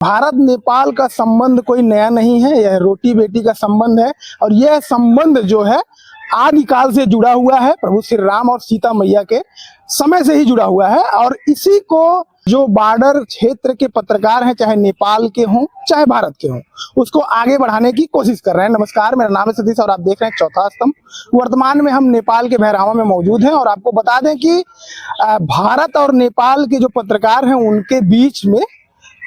भारत नेपाल का संबंध कोई नया नहीं है, यह रोटी बेटी का संबंध है और यह संबंध जो है आदिकाल से जुड़ा हुआ है, प्रभु श्री राम और सीता मैया के समय से ही जुड़ा हुआ है। और इसी को जो बॉर्डर क्षेत्र के पत्रकार हैं, चाहे नेपाल के हों चाहे भारत के हों, उसको आगे बढ़ाने की कोशिश कर रहे हैं। नमस्कार, मेरा नाम है सतीश और आप देख रहे हैं चौथा स्तंभ। वर्तमान में हम नेपाल के भैरहवा में मौजूद हैं और आपको बता दें कि भारत और नेपाल के जो पत्रकार हैं उनके बीच में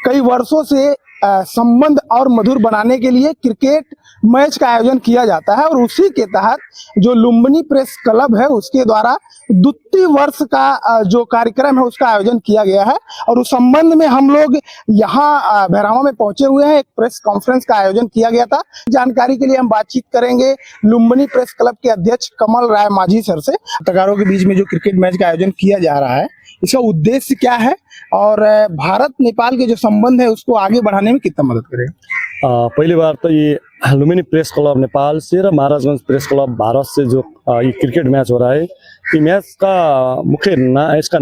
कई वर्षों से संबंध और मधुर बनाने के लिए क्रिकेट मैच का आयोजन किया जाता है और उसी के तहत जो लुम्बिनी प्रेस क्लब है उसके द्वारा द्वितीय वर्ष का जो कार्यक्रम है उसका आयोजन किया गया है। और उस संबंध में हम लोग यहाँ भैरहवा में पहुंचे हुए हैं। एक प्रेस कॉन्फ्रेंस का आयोजन किया गया था। जानकारी के लिए हम बातचीत करेंगे लुम्बिनी प्रेस क्लब के अध्यक्ष कमल राय माझी सर से। पत्रकारों के बीच में जो क्रिकेट मैच का आयोजन किया जा रहा है, इसका उद्देश्य क्या है और भारत नेपाल के जो संबंध है उसको आगे बढ़ाने में कितना मदद करेगा? पहली बार तो ये लुम्बिनी प्रेस क्लब नेपाल से और महाराजगंज प्रेस क्लब भारत से जो ये क्रिकेट मैच हो रहा है, ये मैच का मुख्य इसका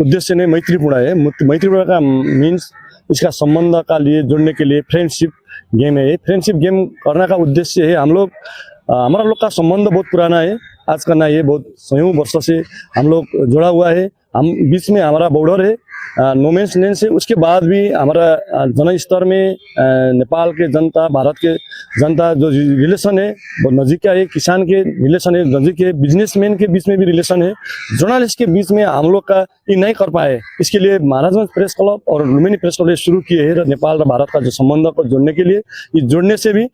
उद्देश्य नहीं मैत्रीपूर्ण है। मैत्रीपूर्ण का मीन्स इसका संबंध का लिए जुड़ने के लिए फ्रेंडशिप गेम है। ये फ्रेंडशिप गेम करने का उद्देश्य है, हम लोग हमारा लोग का संबंध बहुत पुराना है, आज का ना ये बहुत सयों वर्षों से हम लोग जुड़ा हुआ है। हम बीच में हमारा बॉर्डर है, नो मेंस लैंड से, उसके बाद भी हमारा जन स्तर में नेपाल के जनता भारत के जनता जो रिलेशन है वो नज़दीक का है, किसान के रिलेशन है नज़दीक है, बिजनेसमैन के बीच में भी रिलेशन है, जर्नलिस्ट के बीच में हम लोग का ये नहीं कर पाए। इसके लिए महाराजगंज प्रेस क्लब और लुम्बिनी प्रेस क्लब शुरू किए हैं नेपाल और भारत का जो संबंध को जोड़ने के लिए। ये जोड़ने से भी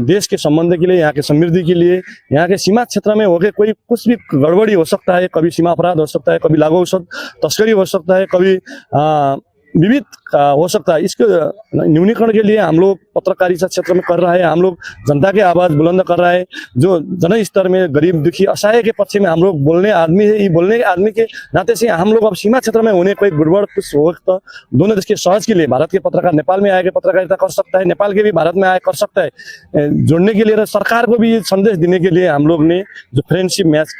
देश के संबंध के लिए, यहाँ के समृद्धि के लिए, यहाँ के सीमा क्षेत्र में होकर कोई कुछ भी गड़बड़ी हो सकता है, कभी सीमा अपराध हो सकता है, कभी लागू तस्करी हो सकता है, कभी विविध हो सकता है। इसके न्यूनीकरण के लिए हम लोग पत्रकारिता क्षेत्र में कर रहा है, हम लोग जनता के आवाज बुलंद कर रहा है। जो जन स्तर में गरीब दुखी असहाय के पक्ष में हम लोग बोलने आदमी है, ये बोलने आदमी के नाते से हम लोग अब सीमा क्षेत्र में होने कोई गड़बड़ कुछ हो तो दोनों देश के सहज के लिए भारत के पत्रकार नेपाल में आके पत्रकारिता कर सकता है, नेपाल के भी भारत में आए कर सकता है। जोड़ने के लिए सरकार को भी ये संदेश देने के लिए हम लोग ने जो फ्रेंडशिप मैच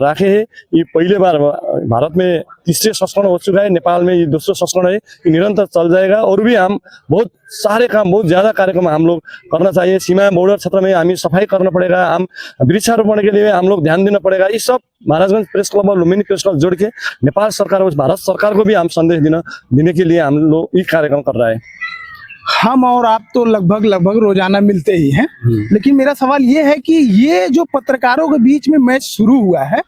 रखे है, ये पहले बार भारत में तीसरे संस्करण हो चुका है, नेपाल में ये दूसरा संस्करण है, ये निरंतर चल जाएगा। और भी हम बहुत सारे काम, बहुत ज्यादा कार्यक्रम हम लोग करना चाहिए। सीमा बॉर्डर क्षेत्र में हमें सफाई करना पड़ेगा, हम वृक्षारोपण के लिए हम लोग ध्यान देना पड़ेगा। ये सब महाराजगंज प्रेस क्लब और लुम्बिनी प्रेस क्लब जोड़ के नेपाल सरकार और भारत सरकार को भी हम संदेश देने के लिए हम लोग ये कार्यक्रम कर रहा है। हम और आप तो लगभग रोजाना मिलते ही हैं, लेकिन मेरा सवाल ये है कि ये जो पत्रकारों के बीच में मैच शुरू हुआ है,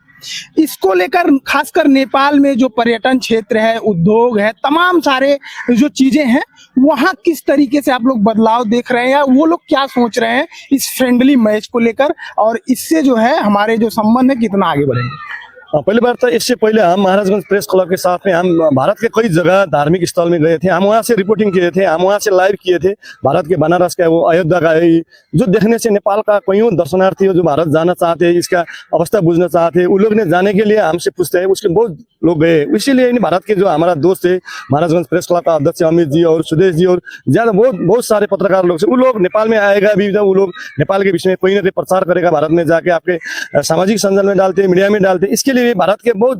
इसको लेकर खासकर नेपाल में जो पर्यटन क्षेत्र है, उद्योग है, तमाम सारे जो चीजें हैं, वहाँ किस तरीके से आप लोग बदलाव देख रहे हैं या वो लोग क्या सोच रहे हैं इस फ्रेंडली मैच को लेकर, और इससे जो है हमारे जो संबंध है कितना आगे बढ़ेंगे? पहली बार तो इससे पहले हम महाराजगंज प्रेस क्लब के साथ में हम भारत के कई जगह धार्मिक स्थल में गए थे, हम वहाँ से रिपोर्टिंग किए थे, हम वहाँ से लाइव किए थे। भारत के बनारस का, वो अयोध्या का है, जो देखने से नेपाल का कईयों दर्शनार्थी जो भारत जाना चाहते हैं, इसका अवस्था बुझना चाहते हैं, उन लोग ने जाने के लिए हमसे पूछते हैं, उसके बहुत लोग गए। इसीलिए भारत के जो हमारा दोस्त है महाराजगंज प्रेस क्लब का अध्यक्ष अमित जी और सुदेश जी और ज्यादा बहुत सारे पत्रकार लोग से, वो लोग नेपाल में आएगा भी, वो लोग नेपाल के विषय में कोई ना कोई प्रचार करेगा, भारत में जाके आपके सामाजिक संजाल में डालते, मीडिया में डालते। इसके लिए भारत के बहुत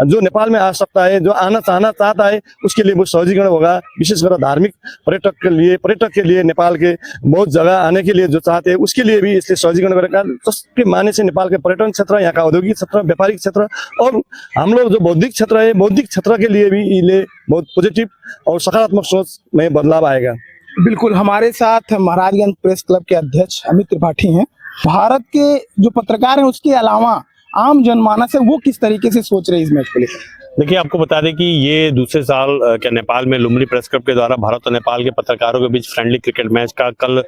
जो नेपाल में आ सकता है, जो आना चाहता है, उसके लिए बहुत सहजीकरण होगा। विशेषकर धार्मिक पर्यटक के लिए नेपाल के बहुत जगह आने के लिए जो चाहते हैं, उसके लिए भी इसलिए सहजीकरण करेगा। जिसके माने से नेपाल के पर्यटन क्षेत्र, यहाँ का औद्योगिक क्षेत्र, व्यापारिक क्षेत्र और हम लोग जो बौद्धिक क्षेत्र है, बौद्धिक क्षेत्र के लिए भी ये बहुत पॉजिटिव और सकारात्मक सोच में बदलाव आएगा। बिल्कुल, हमारे साथ महाराजगंज प्रेस क्लब के अध्यक्ष अमित त्रिपाठी हैं। भारत के जो पत्रकार हैं उसके अलावा आम जनमानस है, वो किस तरीके से सोच रहे हैं इस मैच को लेकर? देखिए, आपको बता दें कि ये दूसरे साल क्या नेपाल में लुम्बिनी प्रेस क्लब के द्वारा भारत और नेपाल के पत्रकारों के बीच फ्रेंडली क्रिकेट मैच का कल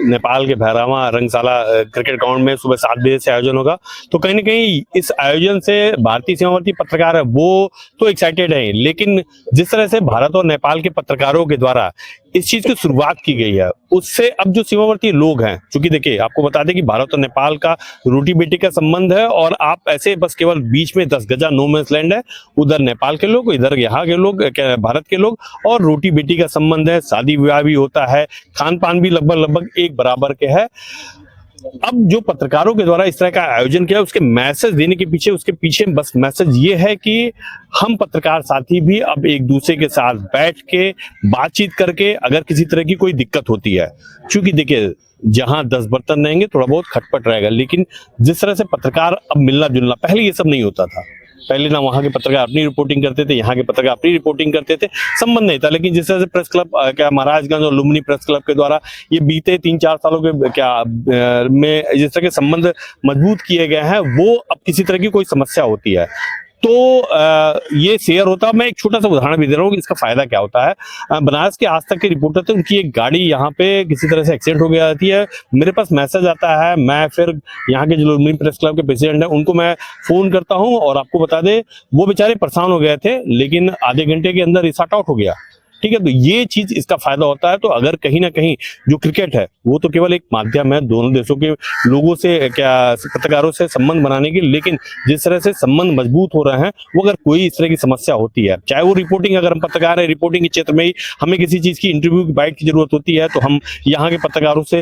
नेपाल के भैरहवा रंगशाला क्रिकेट ग्राउंड में सुबह 7 बजे से आयोजन होगा। तो कहीं ना कहीं इस आयोजन से भारतीय सीमावर्ती पत्रकार है वो तो एक्साइटेड है, लेकिन जिस तरह से भारत और नेपाल के पत्रकारों के द्वारा इस चीज की शुरुआत की गई है, उससे अब जो सीमावर्ती लोग हैं, क्योंकि देखिए आपको बता दें कि भारत और नेपाल का रोटी बेटी का संबंध है और आप ऐसे बस केवल बीच में 10 गजा नो मैंस लैंड है, उधर नेपाल के लोग, इधर यहाँ के लोग, भारत के लोग, और रोटी बेटी का संबंध है, शादी विवाह भी होता है, खान पान भी लगभग एक बराबर के है। अब जो पत्रकारों के द्वारा इस तरह का आयोजन किया, उसके मैसेज देने के पीछे, उसके पीछे बस मैसेज ये है कि हम पत्रकार साथी भी अब एक दूसरे के साथ बैठ के बातचीत करके, अगर किसी तरह की कोई दिक्कत होती है, क्योंकि देखिए जहां 10 बर्तन रहेंगे थोड़ा बहुत खटपट रहेगा, लेकिन जिस तरह से पत्रकार अब मिलना जुलना, पहले ये सब नहीं होता था। पहले ना वहां के पत्रकार अपनी रिपोर्टिंग करते थे, यहाँ के पत्रकार अपनी रिपोर्टिंग करते थे, संबंध नहीं था। लेकिन जिस तरह से प्रेस क्लब क्या महाराजगंज और लुम्बिनी प्रेस क्लब के द्वारा ये बीते 3-4 सालों के में जिस तरह के संबंध मजबूत किए गए हैं, वो अब किसी तरह की कोई समस्या होती है तो ये शेयर होता है। मैं एक छोटा सा उदाहरण भी दे रहा हूँ कि इसका फायदा क्या होता है। बनारस के आज तक के रिपोर्टर थे, उनकी एक गाड़ी यहाँ पे किसी तरह से एक्सीडेंट हो गया रहती है, मेरे पास मैसेज आता है, मैं फिर यहाँ के जो लुम्बिनी प्रेस क्लब के प्रेसिडेंट है उनको मैं फोन करता हूँ, और आपको बता दे वो बेचारे परेशान हो गए थे, लेकिन आधे घंटे के अंदर सॉर्ट आउट हो गया। ठीक है, तो ये चीज इसका फायदा होता है। तो अगर कहीं ना कहीं जो क्रिकेट है वो तो केवल एक माध्यम है दोनों देशों के लोगों से पत्रकारों से संबंध बनाने की, लेकिन जिस तरह से संबंध मजबूत हो रहे हैं, वो अगर कोई इस तरह की समस्या होती है, चाहे वो रिपोर्टिंग, अगर हम पत्रकार है रिपोर्टिंग के क्षेत्र में ही हमें किसी चीज की इंटरव्यू की बाइट की जरूरत होती है, तो हम यहाँ के पत्रकारों से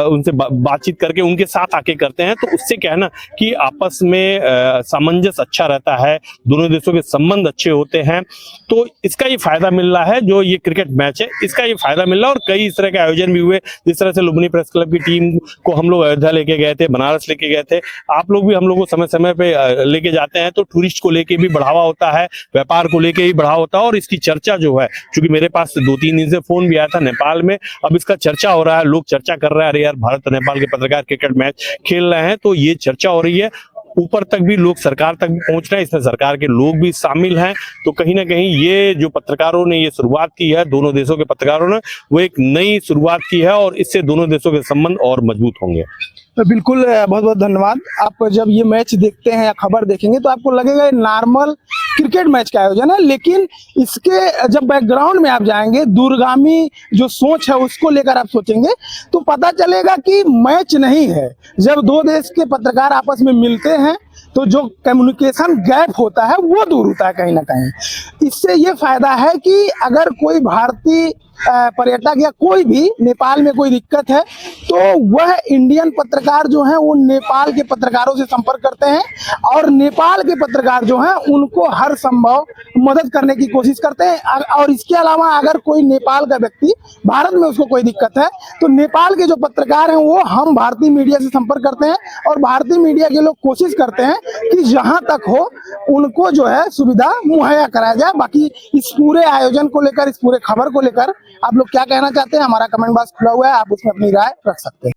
उनसे बातचीत करके उनके साथ आके करते हैं। तो उससे क्या है ना कि आपस में सामंजस्य अच्छा रहता है, दोनों देशों के संबंध अच्छे होते हैं। तो इसका ये फायदा मिल रहा है, जो ये क्रिकेट मैच है इसका ये फायदा मिल रहा है। और कई इस तरह के आयोजन भी हुए, जिस तरह से लुम्बिनी प्रेस क्लब की टीम को हम लोग अयोध्या लेके गए थे, बनारस लेके गए थे, आप लोग भी हम लोग को समय समय पे लेके जाते हैं। तो टूरिस्ट को लेके भी बढ़ावा होता है, व्यापार को लेके भी बढ़ावा होता है, और इसकी चर्चा जो है, क्योंकि मेरे पास 2-3 दिन से फोन भी आया था नेपाल में, अब इसका चर्चा हो रहा है, लोग चर्चा कर रहे हैं, अरे यार भारत और नेपाल के पत्रकार क्रिकेट मैच खेल रहे हैं, तो ये चर्चा हो रही है, ऊपर तक भी लोग सरकार तक भी पहुंच रहे हैं, इसमें सरकार के लोग भी शामिल हैं। तो कहीं ना कहीं ये जो पत्रकारों ने ये शुरुआत की है, दोनों देशों के पत्रकारों ने, वो एक नई शुरुआत की है, और इससे दोनों देशों के संबंध और मजबूत होंगे। तो बिल्कुल बहुत बहुत धन्यवाद। आप जब ये मैच देखते हैं या खबर देखेंगे तो आपको लगेगा ये नॉर्मल क्रिकेट मैच का आयोजन है, लेकिन इसके जब बैकग्राउंड में आप जाएंगे, दूरगामी जो सोच है उसको लेकर आप सोचेंगे, तो पता चलेगा कि मैच नहीं है। जब दो देश के पत्रकार आपस में मिलते हैं तो जो कम्युनिकेशन गैप होता है वो दूर होता है कहीं ना कहीं। इससे ये फायदा है कि अगर कोई भारतीय पर्यटक या कोई भी नेपाल में कोई दिक्कत है तो वह इंडियन पत्रकार जो हैं वो नेपाल के पत्रकारों से संपर्क करते हैं, और नेपाल के पत्रकार जो हैं उनको हर संभव मदद करने की कोशिश करते हैं। और इसके अलावा अगर कोई नेपाल का व्यक्ति भारत में उसको कोई दिक्कत है तो नेपाल के जो पत्रकार हैं वो हम भारतीय मीडिया से संपर्क करते हैं, और भारतीय मीडिया के लोग कोशिश करते हैं कि जहां तक हो उनको जो है सुविधा मुहैया कराया जाए। बाकी इस पूरे आयोजन को लेकर, इस पूरे खबर को लेकर आप लोग क्या कहना चाहते हैं, हमारा कमेंट बॉक्स खुला हुआ है, आप उसमें अपनी राय रख सकते हैं।